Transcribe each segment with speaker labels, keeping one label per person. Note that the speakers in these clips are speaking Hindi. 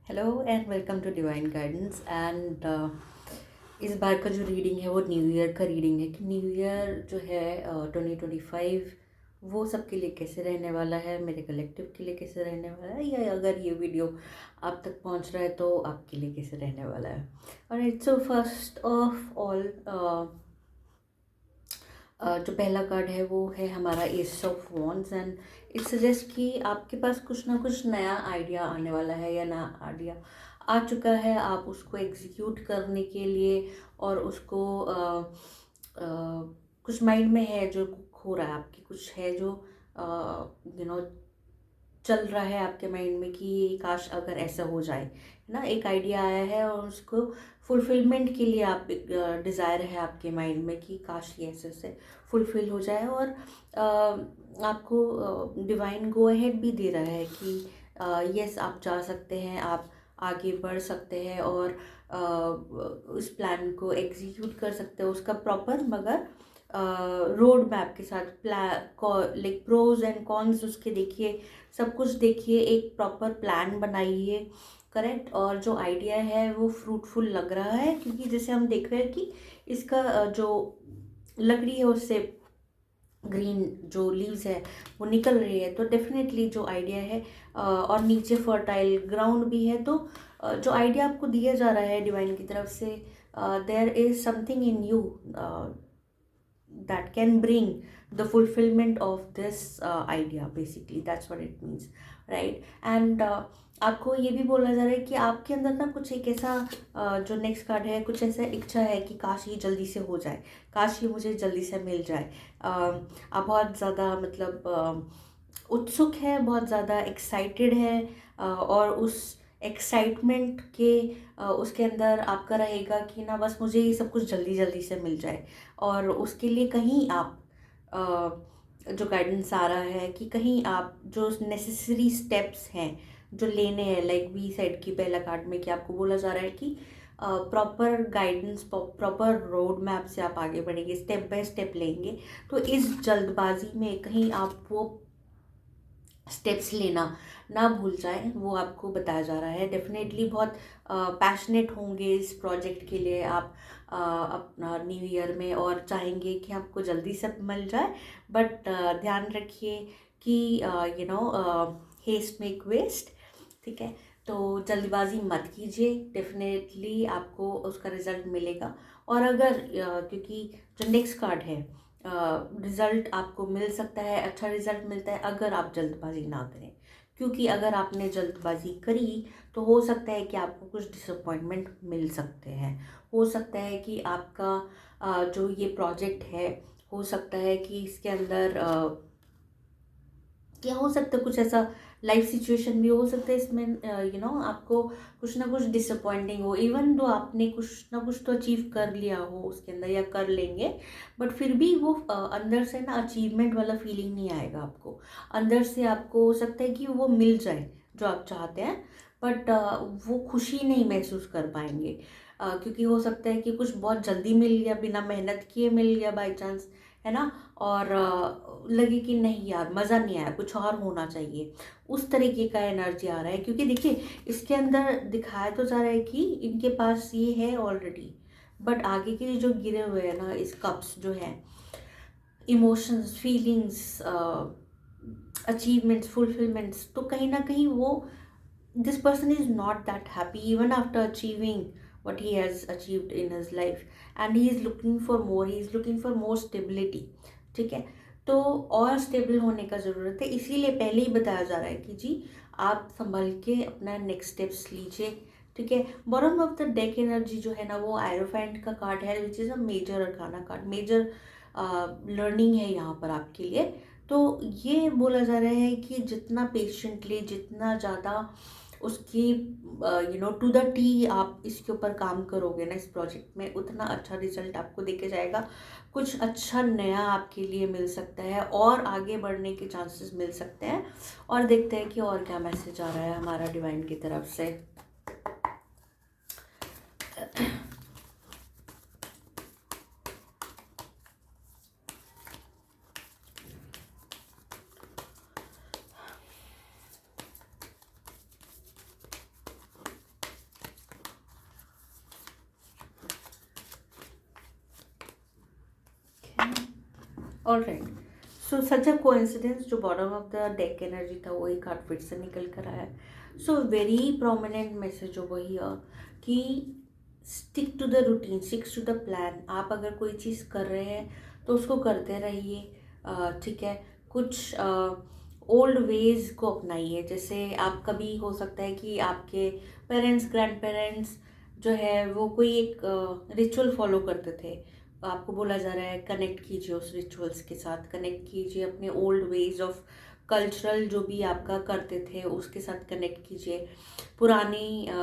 Speaker 1: Hello and welcome to divine guidance and इस बार का जो रीडिंग है वो न्यू ईयर का रीडिंग है कि न्यू ईयर जो है 2025 वो सबके लिए कैसे रहने वाला है, मेरे कलेक्टिव के लिए कैसे रहने वाला है, या अगर ये वीडियो आप तक पहुंच रहा है तो आपके लिए कैसे रहने वाला है। और it's so first of all जो पहला कार्ड है वो है हमारा S of wands and it suggest कि आपके पास कुछ ना कुछ नया आइडिया आने वाला है या नया आइडिया आ चुका है। आप उसको एग्जीक्यूट करने के लिए और उसको कुछ माइंड में है जो हो रहा है, आपकी कुछ है जो यू नो चल रहा है आपके माइंड में कि ये काश अगर ऐसा हो जाए, है ना। एक आइडिया आया है और उसको फुलफिलमेंट के लिए आप डिज़ायर है आपके माइंड में कि काश ये ऐसे से फुलफिल हो जाए। और आपको डिवाइन गो अहेड भी दे रहा है कि यस आप जा सकते हैं, आप आगे बढ़ सकते हैं और उस प्लान को एग्जीक्यूट कर सकते हैं उसका प्रॉपर, मगर रोड मैप के साथ लाइक प्रोज एंड कॉन्स उसके देखिए, सब कुछ देखिए, एक प्रॉपर प्लान बनाइए। करेक्ट। और जो आइडिया है वो फ्रूटफुल लग रहा है क्योंकि जैसे हम देख रहे हैं कि इसका जो लकड़ी है उससे ग्रीन जो लीव्स है वो निकल रही है, तो डेफिनेटली जो आइडिया है और नीचे फर्टाइल ग्राउंड भी है, तो जो आइडिया आपको दिया जा रहा है डिवाइन की तरफ से, there is something in you that can bring the fulfillment of this idea, basically that's what it means, right? And आपको ये भी बोला जा रहा है कि आपके अंदर ना कुछ एक ऐसा जो नेक्स्ट कार्ड है, कुछ ऐसा इच्छा है कि काश ये जल्दी से हो जाए, काश ये मुझे जल्दी से मिल जाए। आप बहुत ज़्यादा मतलब उत्सुक है, बहुत ज़्यादा एक्साइटेड है और उस एक्साइटमेंट के उसके अंदर आपका रहेगा कि ना बस मुझे ये सब कुछ जल्दी जल्दी से मिल जाए। और उसके लिए कहीं आप जो गाइडेंस आ रहा है कि कहीं आप जो नेसेसरी स्टेप्स हैं जो लेने हैं, लाइक बी साइड की पहला कार्ड में कि आपको बोला जा रहा है कि proper guidance, proper road map से आप आगे बढ़ेंगे, स्टेप बाय स्टेप लेंगे। तो इस जल्दबाजी में कहीं आप वो स्टेप्स लेना ना भूल जाएं, वो आपको बताया जा रहा है। डेफिनेटली बहुत पैशनेट होंगे इस प्रोजेक्ट के लिए आप अपना न्यू ईयर में, और चाहेंगे कि आपको जल्दी से मिल जाए। बट ध्यान रखिए कि हेस्ट मेक वेस्ट, ठीक है। तो जल्दबाजी मत कीजिए, डेफिनेटली आपको उसका रिजल्ट मिलेगा। और अगर क्योंकि जो नेक्स्ट कार्ड है, रिज़ल्ट आपको मिल सकता है, अच्छा रिज़ल्ट मिलता है अगर आप जल्दबाजी ना करें, क्योंकि अगर आपने जल्दबाजी करी तो हो सकता है कि आपको कुछ डिसअपॉइंटमेंट मिल सकते हैं। हो सकता है कि आपका जो ये प्रोजेक्ट है, हो सकता है कि इसके अंदर क्या हो सकता है, कुछ ऐसा लाइफ सिचुएशन भी हो सकता है इसमें, आपको कुछ ना कुछ डिसअपॉइंटिंग हो, इवन दो आपने कुछ ना कुछ तो अचीव कर लिया हो उसके अंदर या कर लेंगे, बट फिर भी वो अंदर से ना अचीवमेंट वाला फीलिंग नहीं आएगा आपको। अंदर से आपको हो सकता है कि वो मिल जाए जो आप चाहते हैं, बट वो खुशी नहीं महसूस कर पाएंगे, क्योंकि हो सकता है कि कुछ बहुत जल्दी मिल गया, बिना मेहनत किए मिल गया बाई चांस, है ना। और लगे कि नहीं यार मज़ा नहीं आया, कुछ और होना चाहिए, उस तरीके का एनर्जी आ रहा है। क्योंकि देखिए इसके अंदर दिखाया तो जा रहा है कि इनके पास ये है ऑलरेडी, बट आगे के जो गिरे हुए हैं ना इस कप्स जो है, इमोशंस, फीलिंग्स, अचीवमेंट्स, फुलफिलमेंट्स, तो कहीं ना कहीं वो this person is not that happy even after achieving what he has achieved in his life, and he is looking for more, he is looking for more stability, ठीक है। तो और स्टेबल होने का ज़रूरत है, इसीलिए पहले ही बताया जा रहा है कि जी आप संभल के अपना नेक्स्ट स्टेप्स लीजिए, ठीक है। Bottom of the deck energy जो है ना वो आयरोफेंट का कार्ड है, which is a major arcana card, major learning है यहाँ पर आपके लिए। तो ये बोला जा रहा है कि जितना पेशेंटली, जितना ज़्यादा उसकी टू द टी आप इसके ऊपर काम करोगे ना इस प्रोजेक्ट में, उतना अच्छा रिजल्ट आपको देके जाएगा। कुछ अच्छा नया आपके लिए मिल सकता है और आगे बढ़ने के चांसेस मिल सकते हैं। और देखते हैं कि और क्या मैसेज आ रहा है हमारा डिवाइन की तरफ से। Alright, so such a coincidence, जो bottom of the deck energy था वही कार्ड फिर से निकल कर आया। So very prominent message over here कि stick to the routine, stick to the plan. आप अगर कोई चीज़ कर रहे हैं तो उसको करते रहिए, ठीक है। कुछ ओल्ड वेज को अपनाइए। जैसे आप कभी हो सकता है कि आपके पेरेंट्स, ग्रैंड पेरेंट्स जो है वो कोई एक रिचुअल फॉलो करते थे, आपको बोला जा रहा है कनेक्ट कीजिए उस रिचुअल्स के साथ, कनेक्ट कीजिए अपने ओल्ड वेज ऑफ कल्चरल जो भी आपका करते थे उसके साथ कनेक्ट कीजिए, पुरानी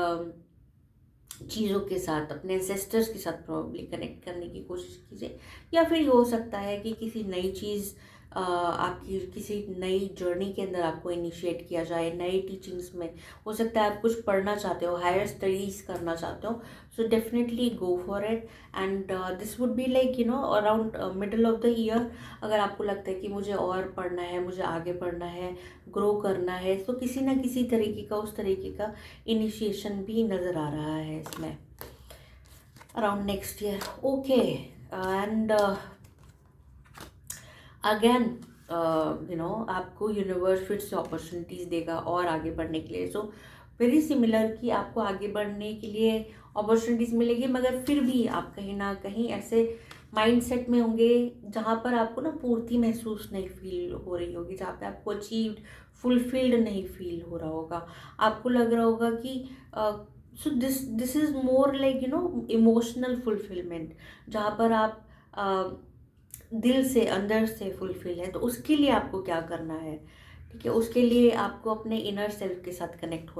Speaker 1: चीज़ों के साथ, अपने एंसेस्टर्स के साथ प्रॉब्ली कनेक्ट करने की कोशिश कीजिए। या फिर हो सकता है कि किसी नई चीज़ आपकी किसी नई जर्नी के अंदर आपको इनिशिएट किया जाए, नई टीचिंग्स में। हो सकता है आप कुछ पढ़ना चाहते हो, हायर स्टडीज़ करना चाहते हो, so definitely go for it. And this would be like around middle of the year. अगर आपको लगता है कि मुझे और पढ़ना है, मुझे आगे पढ़ना है, ग्रो करना है, तो किसी ना किसी तरीके का, उस तरीके का इनिशिएशन भी नज़र आ रहा है इसमें around next year. Okay, and again आपको यूनिवर्स फिर से अपॉर्चुनिटीज़ देगा और आगे बढ़ने के लिए। सो वेरी सिमिलर कि आपको आगे बढ़ने के लिए अपॉर्चुनिटीज़ मिलेगी, मगर फिर भी आप कहीं ना कहीं ऐसे माइंडसेट में होंगे जहाँ पर आपको ना पूर्ति महसूस नहीं फील हो रही होगी, जहाँ पे आपको अचीव्ड, फुलफिल्ड नहीं फील हो रहा होगा। आपको लग रहा होगा कि so this is more like emotional fulfilment, जहाँ पर आप दिल से, अंदर से फुलफिल है। तो उसके लिए आपको क्या करना है, ठीक है, उसके लिए आपको अपने इनर सेल्फ के साथ कनेक्ट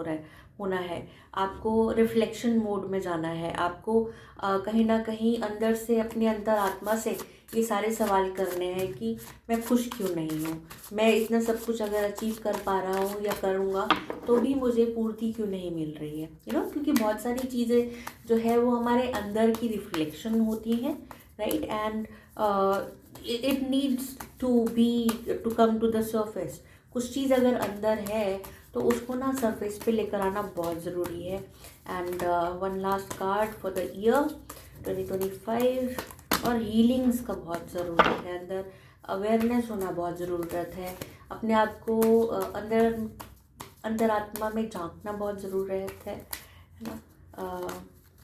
Speaker 1: होना है। आपको रिफ्लेक्शन मोड में जाना है। आपको कहीं ना कहीं अंदर से, अपने अंदर आत्मा से ये सारे सवाल करने हैं कि मैं खुश क्यों नहीं हूँ, मैं इतना सब कुछ अगर अचीव कर पा रहा हूँ या करूँगा तो भी मुझे पूर्ति क्यों नहीं मिल रही है, क्योंकि बहुत सारी चीज़ें जो है वो हमारे अंदर की रिफ्लेक्शन होती हैं, right. And it needs to come to the surface. कुछ चीज़ अगर अंदर है तो उसको ना सरफेस पे लेकर आना बहुत ज़रूरी है। And one last card for the year 2025, और हीलिंग्स का बहुत ज़रूरत है, अंदर अवेयरनेस होना बहुत ज़रूरत है, अपने आप को अंदर आत्मा में झांकना बहुत ज़रूरत है ना।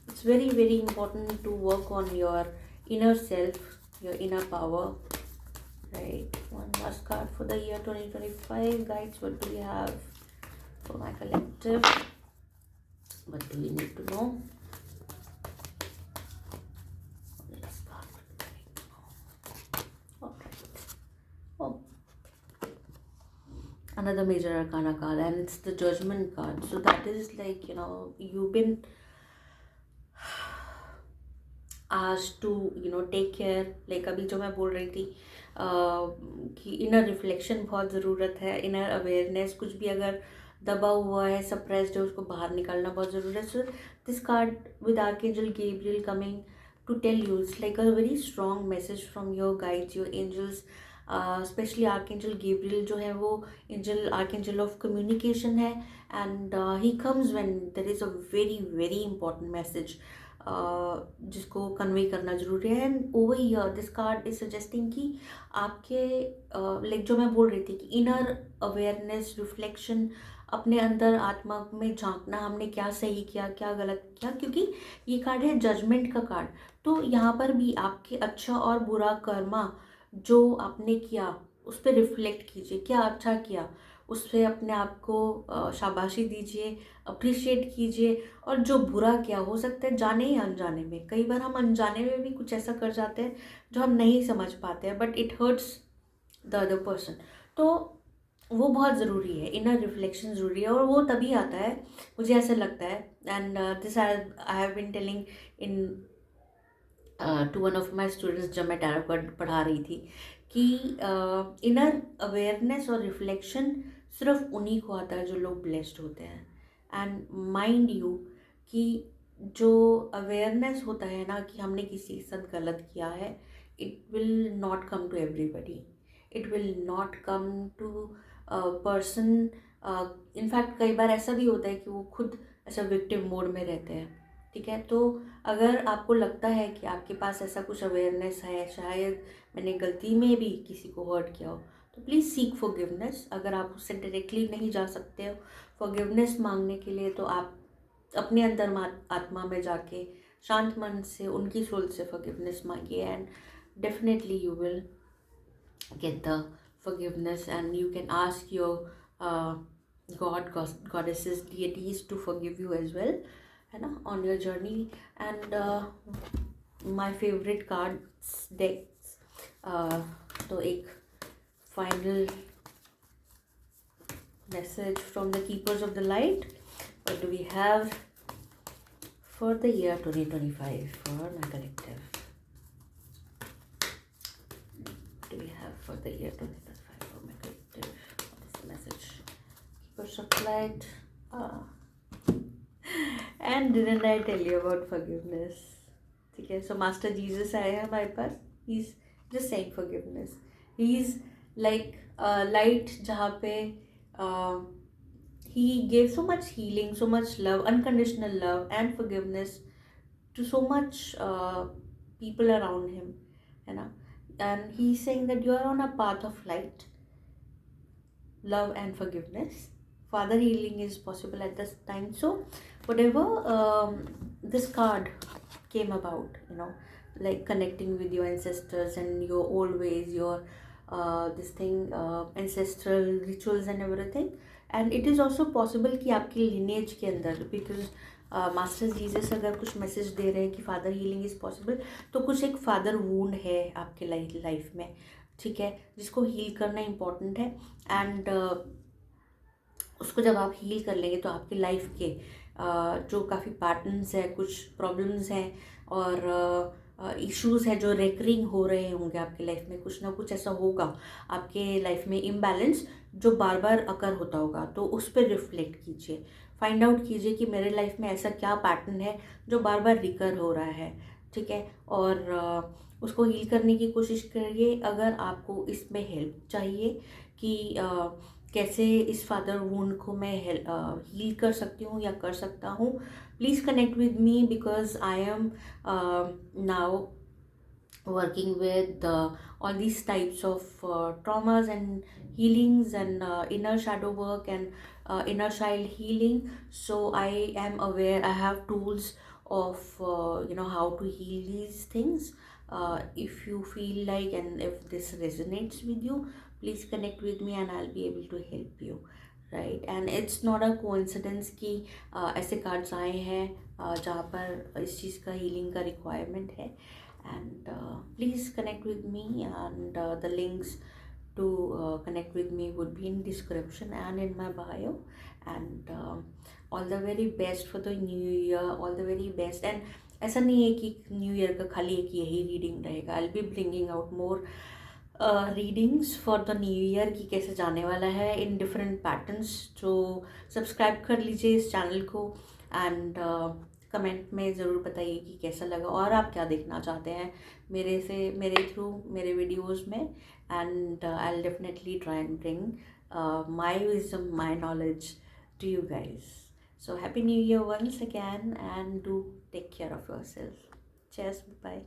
Speaker 1: It's very very important to work on your inner self, your inner power, right? One last card for the year 2025. Guides, what do we have for my collective? What do we need to know? One last card for the collective. Alright. Oh, another major arcana card, and it's the judgment card. So that is like, you've been asked to take care, like अभी जो मैं बोल रही थी कि इनर रिफ्लेक्शन बहुत ज़रूरत है, इनर अवेयरनेस, कुछ भी अगर दबा हुआ है, सप्रेस्ड है, उसको बाहर निकालना बहुत ज़रूरी है। So this card with archangel Gabriel coming to tell you, it's like a very strong message from your guides, your angels, specially archangel Gabriel जो है वो आर्कएंजल ऑफ कम्युनिकेशन है। And he comes when there is a very very important message जिसको कन्वे करना जरूरी है। And over here this card is suggesting कि आपके लाइक जो मैं बोल रही थी कि इनर अवेयरनेस, रिफ्लेक्शन, अपने अंदर आत्मा में झांकना, हमने क्या सही किया, क्या गलत किया, क्योंकि ये कार्ड है जजमेंट का कार्ड। तो यहाँ पर भी आपके अच्छा और बुरा कर्मा जो आपने किया उस पर रिफ्लेक्ट कीजिए, क्या अच्छा किया उस पर अपने आप को शाबाशी दीजिए, अप्रिशिएट कीजिए। और जो बुरा किया, हो सकता है जाने या अनजाने में, कई बार हम अनजाने में भी कुछ ऐसा कर जाते हैं जो हम नहीं समझ पाते हैं, but it hurts the other person. तो वो बहुत ज़रूरी है, इनर रिफ्लेक्शन ज़रूरी है, और वो तभी आता है, मुझे ऐसा लगता है। And this I have been telling in to one of my students जब मैं टैरो कार्ड पढ़ा रही थी कि इनर अवेयरनेस और रिफ्लेक्शन सिर्फ उन्हीं को आता है जो लोग ब्लेस्ड होते हैं। एंड माइंड यू कि जो अवेयरनेस होता है ना कि हमने किसी के साथ गलत किया है, it will not come to everybody, it will not come to person. In fact कई बार ऐसा भी होता है कि वो खुद ऐसा विक्टिम मोड में रहते हैं, ठीक है। तो अगर आपको लगता है कि आपके पास ऐसा कुछ अवेयरनेस है, शायद मैंने गलती में भी किसी को हर्ट किया हो, तो प्लीज़ सीक फॉरगिवनेस। अगर आप उससे डायरेक्टली नहीं जा सकते हो फॉरगिवनेस मांगने के लिए, तो आप अपने अंदर आत्मा में जाके शांत मन से उनकी सोल से फॉरगिवनेस मांगिए, and definitely you will get the forgiveness, and you can ask your goddesses, deities to forgive you as well, है ना, on your journey. And my favorite cards decks, तो एक final message from the keepers of the light. What do we have for the year 2025 for my collective? Do we have for the year 2025 for my collective? What is the message? Keepers of light. And didn't I tell you about forgiveness? Okay, so Master Jesus आया है हमारे पास. He's just saying forgiveness. He's like light जहाँ पे he gave so much healing, so much love, unconditional love and forgiveness to so much people around him, है ना. And he's saying that you are on a path of light, love and forgiveness. Father healing is possible at this time. So whatever this card came about, like connecting with your ancestors and your old ways, your this thing, ancestral rituals and everything. And it is also possible कि आपके lineage के अंदर, because मास्टर जीसस अगर कुछ मैसेज दे रहे हैं कि फादर हीलिंग इज़ पॉसिबल, तो कुछ एक फादर वूंड है आपके लाइफ में, ठीक है, जिसको हील करना इम्पॉर्टेंट है. एंड उसको जब आप हील कर लेंगे तो आपकी लाइफ के जो काफ़ी पैटर्न्स हैं, कुछ प्रॉब्लम्स हैं और इश्यूज़ हैं जो रेकरिंग हो रहे होंगे आपके लाइफ में, कुछ ना कुछ ऐसा होगा आपके लाइफ में इम्बैलेंस जो बार बार अकर होता होगा, तो उस पर रिफ्लेक्ट कीजिए, फाइंड आउट कीजिए कि मेरे लाइफ में ऐसा क्या पैटर्न है जो बार बार रिकर हो रहा है, ठीक है, और उसको हील करने की कोशिश करिए. अगर आपको इसमें हेल्प चाहिए कि कैसे इस फादर वुंड को मैं हील कर सकती हूँ या कर सकता हूँ, please connect with me, because I am now working with all these types of traumas and healings and inner shadow work and inner child healing. So I am aware, I have tools of how to heal these things. If you feel like, and if this resonates with you, please connect with me and I'll be able to help you, right? And it's not a coincidence कि ऐसे कार्ड्स आए हैं जहाँ पर इस चीज़ का हीलिंग का रिक्वायरमेंट है. And please connect with me, and the links to connect with me would be in description and in my bio. And all the very best for the new year, all the very best. And ऐसा नहीं है कि न्यू ईयर का खाली एक यही रीडिंग रहेगा. I'll be bringing out more readings for the new year की कैसे जाने वाला है इन डिफरेंट पैटर्न्स. तो सब्सक्राइब कर लीजिए इस चैनल को, एंड कमेंट में ज़रूर बताइए कि कैसा लगा और आप क्या देखना चाहते हैं मेरे थ्रू मेरे वीडियोस में. And I will definitely try and bring my wisdom, my knowledge to you guys. So happy new year once again, and do take care of yourself. Cheers, bye.